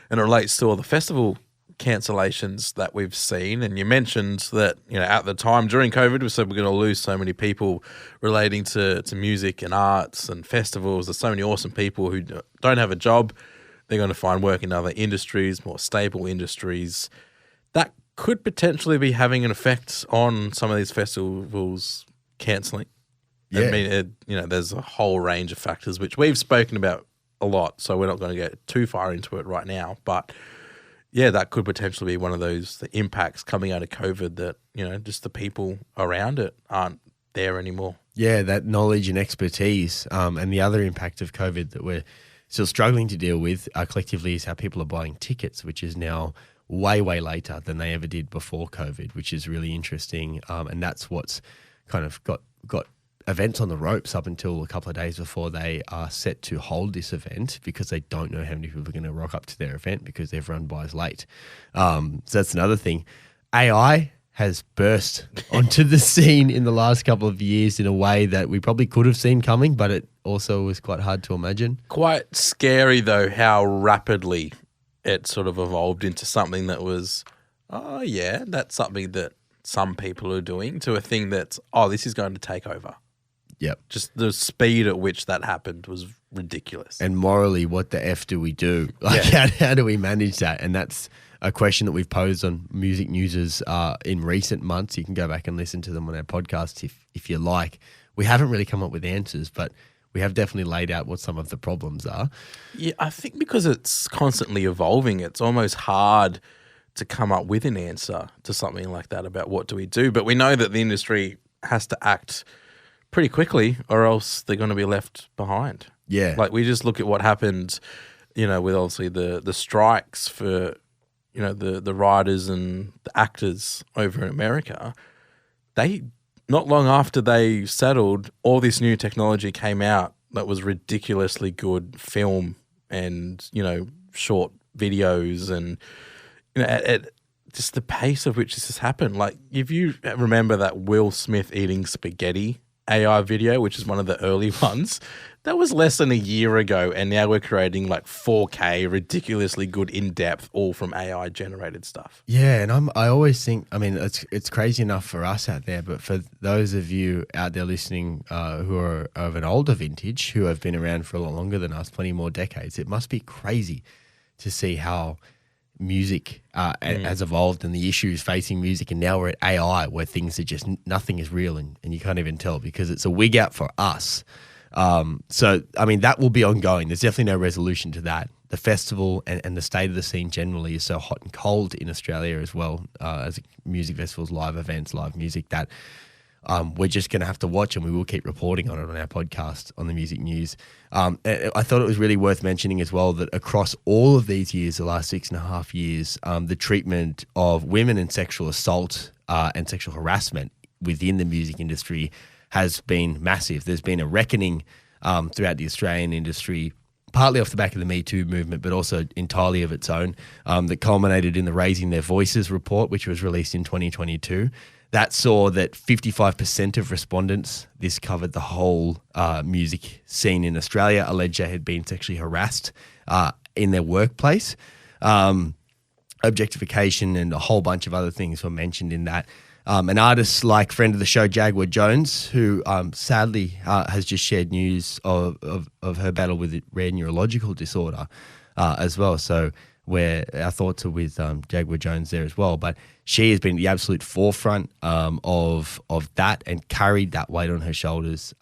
and it relates to all the festival cancellations that we've seen. And you mentioned that, at the time during COVID, we said we're going to lose so many people relating to music and arts and festivals. There's so many awesome people who don't have a job. They're going to find work in other industries, more stable industries. That could potentially be having an effect on some of these festivals cancelling. Yeah. I mean, there's a whole range of factors which we've spoken about a lot, so we're not going to get too far into it right now. But yeah, that could potentially be one of the impacts coming out of COVID that, just the people around it aren't there anymore. Yeah, that knowledge and expertise. And the other impact of COVID that we're still struggling to deal with collectively is how people are buying tickets, which is now way, way later than they ever did before COVID, which is really interesting. And that's what's kind of got events on the ropes up until a couple of days before they are set to hold this event, because they don't know how many people are going to rock up to their event because everyone buys late. So that's another thing. AI has burst onto the scene in the last couple of years in a way that we probably could have seen coming, but it also was quite hard to imagine. Quite scary, though, how rapidly it sort of evolved into something that was, oh, yeah, that's something that some people are doing, to a thing that's, oh, this is going to take over. Yep. Just the speed at which that happened was ridiculous. And morally, what the F do we do? Like, how do we manage that? And that's a question that we've posed on Music Newsers in recent months. You can go back and listen to them on our podcast if you like. We haven't really come up with answers, but we have definitely laid out what some of the problems are. Yeah, I think because it's constantly evolving, it's almost hard to come up with an answer to something like that about what do we do. But we know that the industry has to act pretty quickly or else they're going to be left behind. Yeah. Like, we just look at what happened, with obviously the strikes for, the writers and the actors over in America. They, not long after they settled, all this new technology came out that was ridiculously good film and, short videos and, just the pace of which this has happened. Like, if you remember that Will Smith eating spaghetti AI video, which is one of the early ones, that was less than a year ago, and now we're creating like 4K, ridiculously good, in-depth, all from AI generated stuff. Yeah, and I always think, I mean, it's crazy enough for us out there, but for those of you out there listening who are of an older vintage, who have been around for a lot longer than us, plenty more decades, it must be crazy to see how music has evolved and the issues facing music, and now we're at AI where things are just, nothing is real and you can't even tell because it's a wig out for us. So, I mean, that will be ongoing. There's definitely no resolution to that. The festival and the state of the scene generally is so hot and cold in Australia as well, as music festivals, live events, live music, that we're just going to have to watch, and we will keep reporting on it on our podcast on the Music News. I thought it was really worth mentioning as well that across all of these years, the last 6.5 years, the treatment of women and sexual assault and sexual harassment within the music industry has been massive. There's been a reckoning throughout the Australian industry, partly off the back of the Me Too movement, but also entirely of its own, that culminated in the Raising Their Voices report, which was released in 2022. That saw that 55% of respondents, this covered the whole music scene in Australia, alleged they had been sexually harassed in their workplace. Objectification and a whole bunch of other things were mentioned in that. An artist like friend of the show, Jaguar Jones, who sadly has just shared news of her battle with a rare neurological disorder as well. So our thoughts are with Jaguar Jones there as well. But she has been the absolute forefront of that and carried that weight on her shoulders,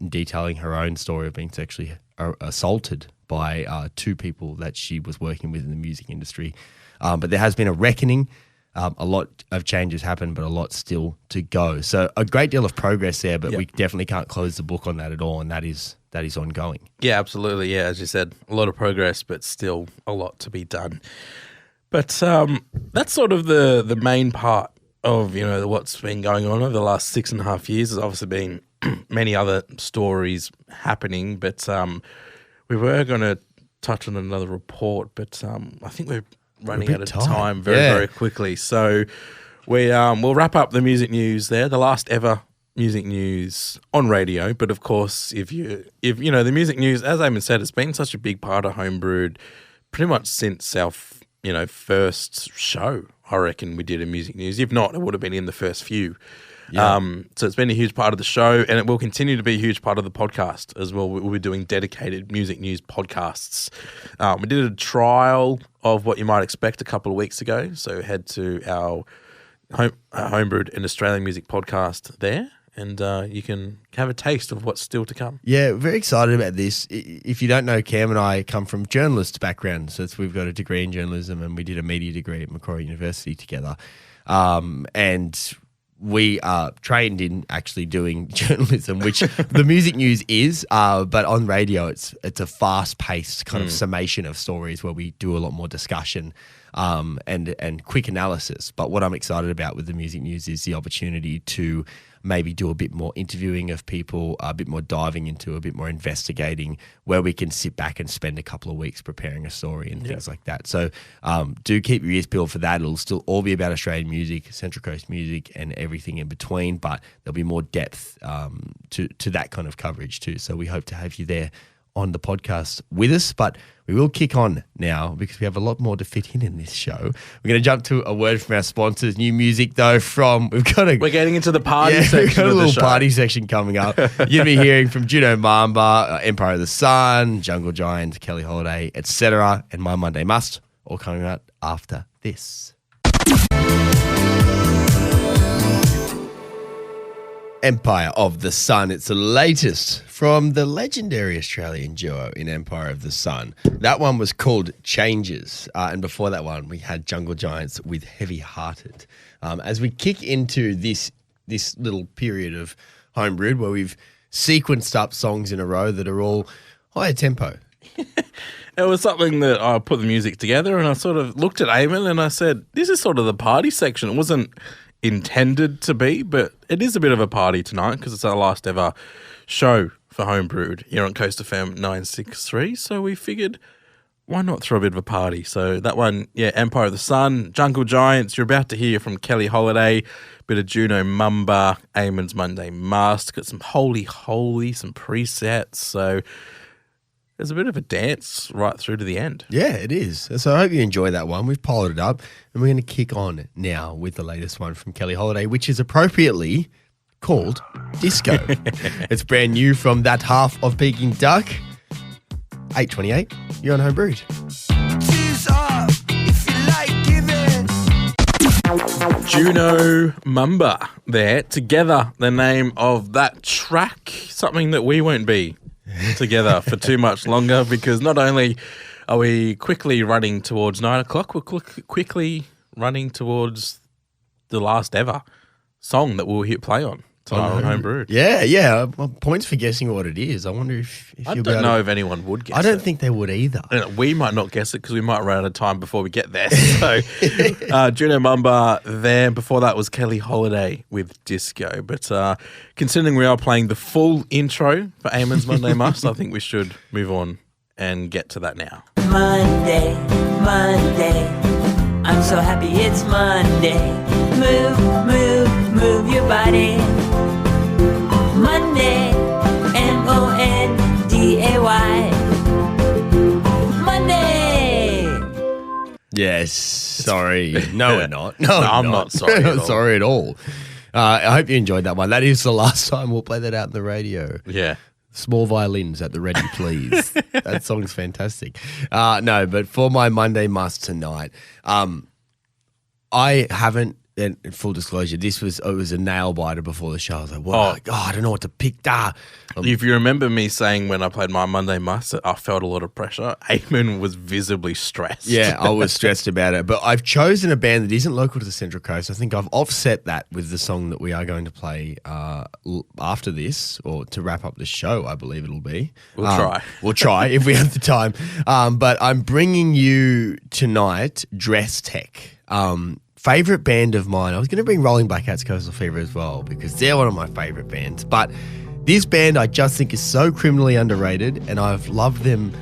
detailing her own story of being sexually assaulted by two people that she was working with in the music industry. But there has been a reckoning. A lot of changes happened, but a lot still to go. So a great deal of progress there, but we definitely can't close the book on that at all, and that is ongoing. Yeah, absolutely. Yeah, as you said, a lot of progress, but still a lot to be done. But that's sort of the main part of what's been going on over the last 6.5 years. There's obviously been many other stories happening, but we were going to touch on another report, but I think we're running out of time very quickly. So we'll wrap up the music news there, the last ever music news on radio. But of course, if the music news, as Eamon said, it's been such a big part of Homebrewed pretty much since our first show. I reckon we did a music news. If not, it would have been in the first few. Yeah. So it's been a huge part of the show, and it will continue to be a huge part of the podcast as well. We'll be doing dedicated music news podcasts. We did a trial of what you might expect a couple of weeks ago. So head to our Homebrewed and Australian Music podcast there, and you can have a taste of what's still to come. Yeah, very excited about this. If you don't know, Cam and I come from journalist backgrounds. So we've got a degree in journalism, and we did a media degree at Macquarie University together. And we are trained in actually doing journalism, which the music news is, but on radio it's a fast-paced kind of summation of stories where we do a lot more discussion and quick analysis. But what I'm excited about with the music news is the opportunity to maybe do a bit more interviewing of people, a bit more diving into, a bit more investigating, where we can sit back and spend a couple of weeks preparing a story and things like that. So do keep your ears peeled for that. It'll still all be about Australian music, Central Coast music, and everything in between, but there'll be more depth to that kind of coverage too. So we hope to have you there on the podcast with us, but we will kick on now because we have a lot more to fit in this show. We're going to jump to a word from our sponsors. New music though we're getting into the party section. We've got a of the little show. party section coming up. You'll be hearing from Juno Mamba, Empire of the Sun, Jungle Giant, Kelly Holiday, etc., and My Monday Must, all coming out after this. Empire of the Sun. It's the latest from the legendary Australian duo in Empire of the Sun. That one was called Changes. And before that one, we had Jungle Giants with Heavy Hearted. As we kick into this little period of Homebrewed where we've sequenced up songs in a row that are all higher tempo. It was something that I put the music together and I sort of looked at Eamon and I said, this is sort of the party section. It wasn't intended to be, but it is a bit of a party tonight because it's our last ever show for Homebrewed here on Coast FM 963. So we figured, why not throw a bit of a party? So that one, Empire of the Sun, Jungle Giants. You're about to hear from Kelly Holiday, bit of Juno Mamba, Eamon's Monday Must, got some Holy, some presets. So there's a bit of a dance right through to the end. Yeah, it is. So I hope you enjoy that one. We've piled it up, and we're going to kick on now with the latest one from Kelly Holiday, which is appropriately called Disco. It's brand new from that half of Peking Duck. 8:28. You're on Homebrewed. Juno Mamba there. Together, the name of that track. Something that we won't be together for too much longer, because not only are we quickly running towards 9 o'clock, we're quickly running towards the last ever song that we'll hit play on tonight on Homebrewed. Yeah. Well, points for guessing what it is. I wonder if I you'll don't know if anyone would guess it. I don't think they would either. We might not guess it because we might run out of time before we get there. So Juno Mamba there. Before that was Kelly Holiday with Disco. But considering we are playing the full intro for Eamon's Monday Must, I think we should move on and get to that now. Monday, I'm so happy it's Monday. Move your body. Monday, Monday. Monday. Yes, sorry. No, we're not. No, I'm not sorry at all. Sorry at all. I hope you enjoyed that one. That is the last time we'll play that out on the radio. Yeah. Small violins at the ready, please. That song's fantastic. No, but for my Monday Must tonight, I haven't, in full disclosure, it was a nail biter before the show. I was like, well, I don't know what to pick. If you remember me saying when I played my Monday Must, I felt a lot of pressure. Eamon was visibly stressed. Yeah, I was stressed about it. But I've chosen a band that isn't local to the Central Coast. I think I've offset that with the song that we are going to play after this, or to wrap up the show, I believe it'll be. We'll try. We'll try if we have the time. But I'm bringing you tonight Dress Tech. Favorite band of mine. I was going to bring Rolling Blackouts Coastal Fever as well because they're one of my favorite bands. But this band I just think is so criminally underrated, and I've loved them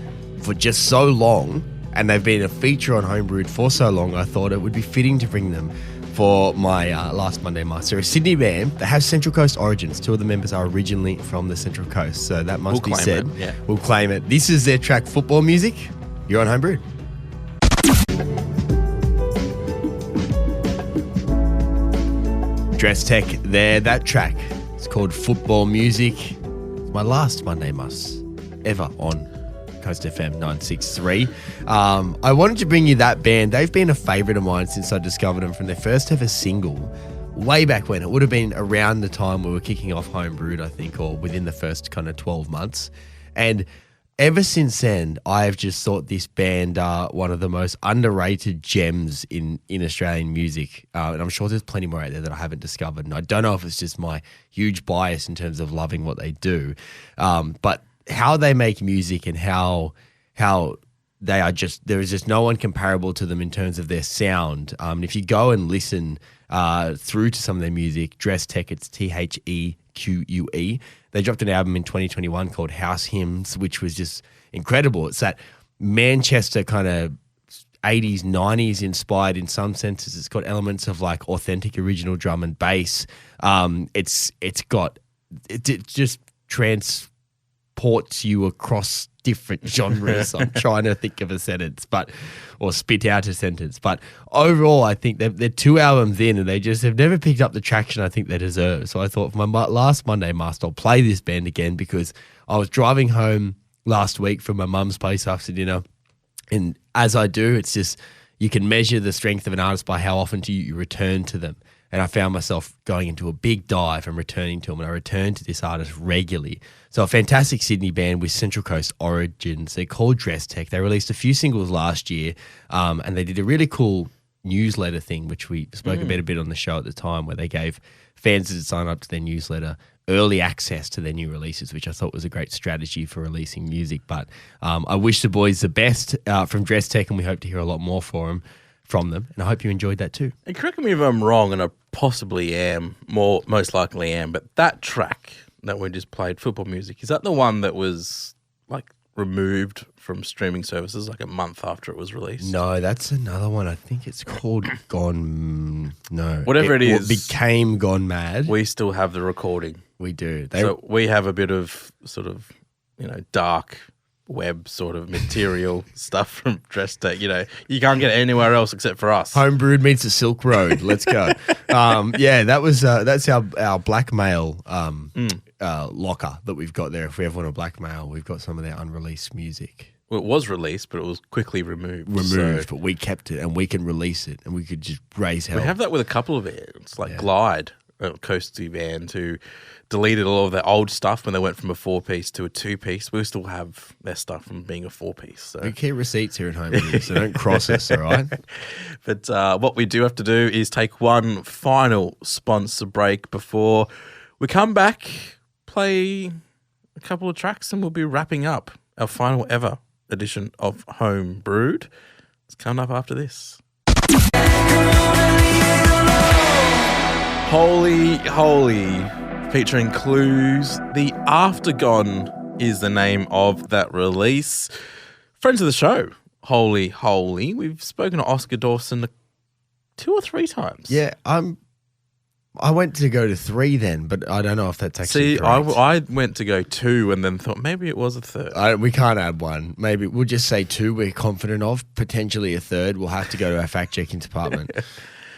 for just so long, and they've been a feature on Homebrewed for so long, I thought it would be fitting to bring them for my last Monday Must. They're a Sydney band. They have Central Coast origins. Two of the members are originally from the Central Coast, so that must be said. We'll claim it. This is their track Football Music. You're on Homebrewed. Dress Tech there. That track is called Football Music. It's my last Monday Muss ever on Coast FM 963. I wanted to bring you that band. They've been a favourite of mine since I discovered them from their first ever single way back when. It would have been around the time we were kicking off Homebrewed, I think, or within the first kind of 12 months. And ever since then, I have just thought this band are one of the most underrated gems in Australian music. And I'm sure there's plenty more out there that I haven't discovered. And I don't know if it's just my huge bias in terms of loving what they do. But how they make music and how they are just, there is just no one comparable to them in terms of their sound. If you go and listen through to some of their music, Dress Tech, it's THEQUE. They dropped an album in 2021 called House Hymns, which was just incredible. It's that Manchester kind of 80s, 90s inspired in some senses. It's got elements of like authentic original drum and bass. It just transports you across different genres. I'm trying to think of a sentence, or spit out a sentence. But overall, I think they're 2 albums in and they just have never picked up the traction I think they deserve. So I thought for my last Monday Must, I'll play this band again because I was driving home last week from my mum's place after dinner. And as I do, it's just, you can measure the strength of an artist by how often you return to them. And I found myself going into a big dive and returning to them. And I returned to this artist regularly. So a fantastic Sydney band with Central Coast origins. They're called Dress Tech. They released a few singles last year. And they did a really cool newsletter thing, which we spoke about a bit on the show at the time, where they gave fans that sign up to their newsletter early access to their new releases, which I thought was a great strategy for releasing music. But I wish the boys the best from Dress Tech, and we hope to hear a lot more from them. And I hope you enjoyed that too. And correct me if I'm wrong, and I possibly am, most likely am, but that track that we just played, Football Music, is that the one that was like removed from streaming services like a month after it was released? No, that's another one. I think it's called Whatever it is. Became Gone Mad. We still have the recording. We do. So we have a bit of sort of, dark web sort of material stuff from Dress Tech. You can't get it anywhere else except for us. Homebrewed meets the Silk Road. Let's go. That's our blackmail locker that we've got there. If we ever want to blackmail, we've got some of their unreleased music. Well, it was released, but it was quickly removed. But we kept it, and we can release it, and we could just raise hell. We have that with a couple of bands, like Glide, a coasty band who deleted all of their old stuff when they went from a 4-piece to a 2-piece. We still have their stuff from being a 4-piece. So. We keep receipts here at home, so don't cross us, all right? But what we do have to do is take one final sponsor break before we come back, play a couple of tracks, and we'll be wrapping up our final ever edition of Home Brewed. It's coming up after this. Holy, Holy, featuring Clues. The Aftergone is the name of that release. Friends of the show, Holy, Holy. We've spoken to Oscar Dawson 2 or 3 times. Yeah, I went to go to 3 then, but I don't know if that's actually correct. I went to go 2 and then thought maybe it was a 3rd. We can't add 1. Maybe we'll just say 2 we're confident of. Potentially a 3rd. We'll have to go to our fact-checking department.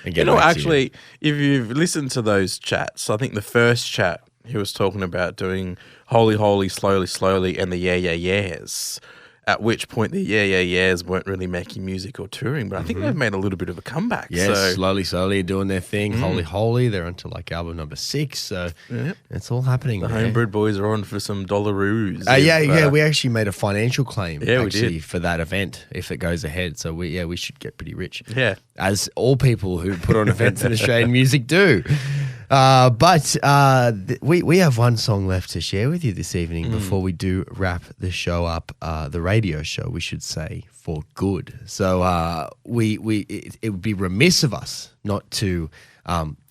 Actually, if you've listened to those chats, I think the first chat he was talking about doing Holy, Holy, Slowly, Slowly, and the Yeah, Yeah, Yeahs, at which point the Yeah, Yeah, Yeahs weren't really making music or touring, but I think they've made a little bit of a comeback. Yes, Slowly, Slowly are doing their thing. Holy, Holy, they're onto like album number 6, so it's all happening. The Homebrewed boys are on for some dollaroos. We actually made a financial claim we did. for that event if it goes ahead, so we should get pretty rich. Yeah. As all people who put on events in Australian music do. But we have one song left to share with you this evening before we do wrap the show up, the radio show, we should say, for good. So it would be remiss of us not to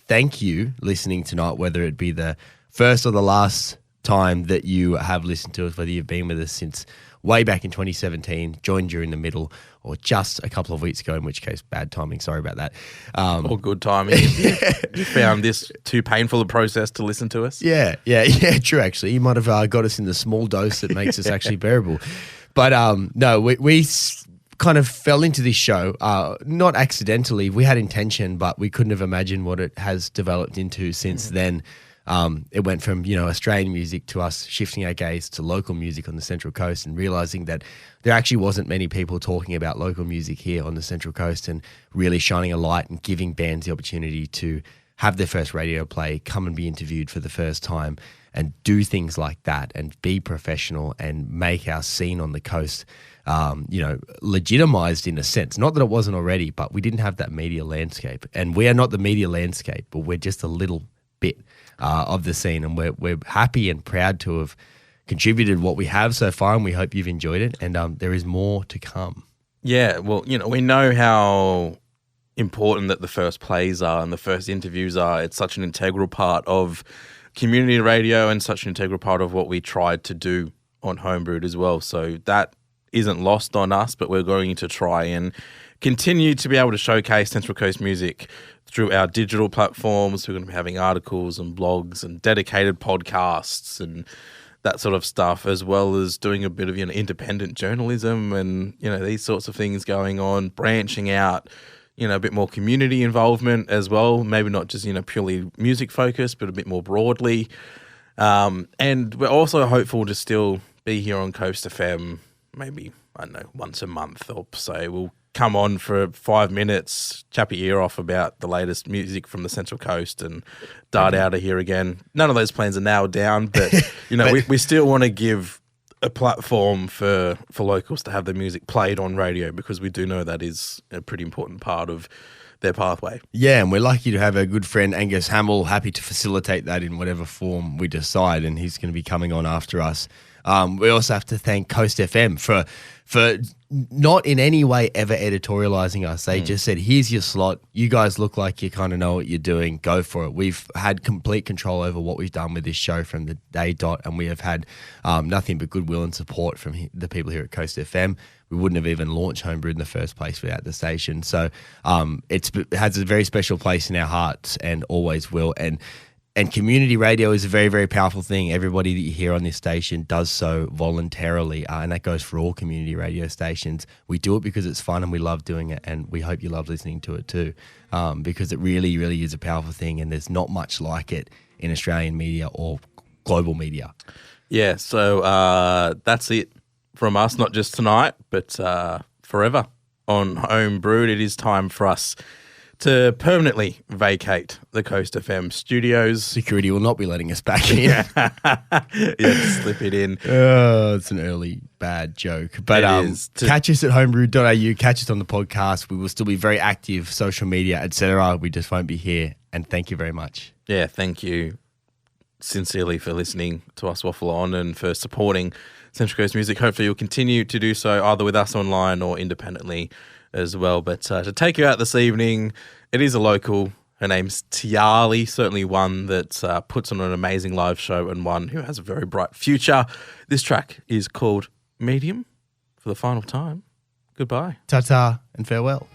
thank you listening tonight, whether it be the first or the last time that you have listened to us, whether you've been with us since way back in 2017, joined during the middle, or just a couple of weeks ago, in which case, bad timing. Sorry about that. Or good timing. You found this too painful a process to listen to us? Yeah, true, actually. You might have got us in the small dose that makes us actually bearable. But no, we kind of fell into this show, not accidentally. We had intention, but we couldn't have imagined what it has developed into since then. It went from, Australian music to us shifting our gaze to local music on the Central Coast and realising that there actually wasn't many people talking about local music here on the Central Coast and really shining a light and giving bands the opportunity to have their first radio play, come and be interviewed for the first time and do things like that and be professional and make our scene on the coast legitimized in a sense. Not that it wasn't already, but we didn't have that media landscape. And we are not the media landscape, but we're just a little bit of the scene. And we're happy and proud to have contributed what we have so far, and we hope you've enjoyed it. And there is more to come. Yeah, well, we know how important that the first plays are and the first interviews are. It's such an integral part of community radio and such an integral part of what we tried to do on Homebrewed as well. So that isn't lost on us, but we're going to try and continue to be able to showcase Central Coast music through our digital platforms. We're going to be having articles and blogs and dedicated podcasts and that sort of stuff, as well as doing a bit of independent journalism and these sorts of things going on, branching out, a bit more community involvement as well, maybe not just purely music focused, but a bit more broadly. And we're also hopeful to still be here on Coast FM, maybe, I don't know, once a month or so. We'll come on for 5 minutes, chap your ear off about the latest music from the Central Coast and dart out of here again. None of those plans are nailed down, but, we still want to give a platform for locals to have their music played on radio, because we do know that is a pretty important part of their pathway. Yeah, and we're lucky to have our good friend Angus Hamill, happy to facilitate that in whatever form we decide, and he's going to be coming on after us. We also have to thank Coast FM for not in any way ever editorializing us. They just said, here's your slot. You guys look like you kind of know what you're doing. Go for it. We've had complete control over what we've done with this show from the day dot, and we have had nothing but goodwill and support from the people here at Coast FM. We wouldn't have even launched Homebrewed in the first place without the station. So it has a very special place in our hearts and always will. And community radio is a very, very powerful thing. Everybody that you hear on this station does so voluntarily, and that goes for all community radio stations. We do it because it's fun and we love doing it, and we hope you love listening to it too, because it really, really is a powerful thing, and there's not much like it in Australian media or global media. Yeah, so that's it from us, not just tonight, but forever on Homebrewed. It is time for us to permanently vacate the Coast FM studios. Security will not be letting us back in. Slip it in. It's an early bad joke. But catch us at homebrewed.au, catch us on the podcast. We will still be very active, social media, etc. We just won't be here. And thank you very much. Yeah, thank you sincerely for listening to us waffle on and for supporting Central Coast music. Hopefully you'll continue to do so either with us online or independently as well. But to take you out this evening, it is a local. Her name's Tiali, certainly one that puts on an amazing live show and one who has a very bright future. This track is called Medium for the final time. Goodbye. Ta-ta and farewell.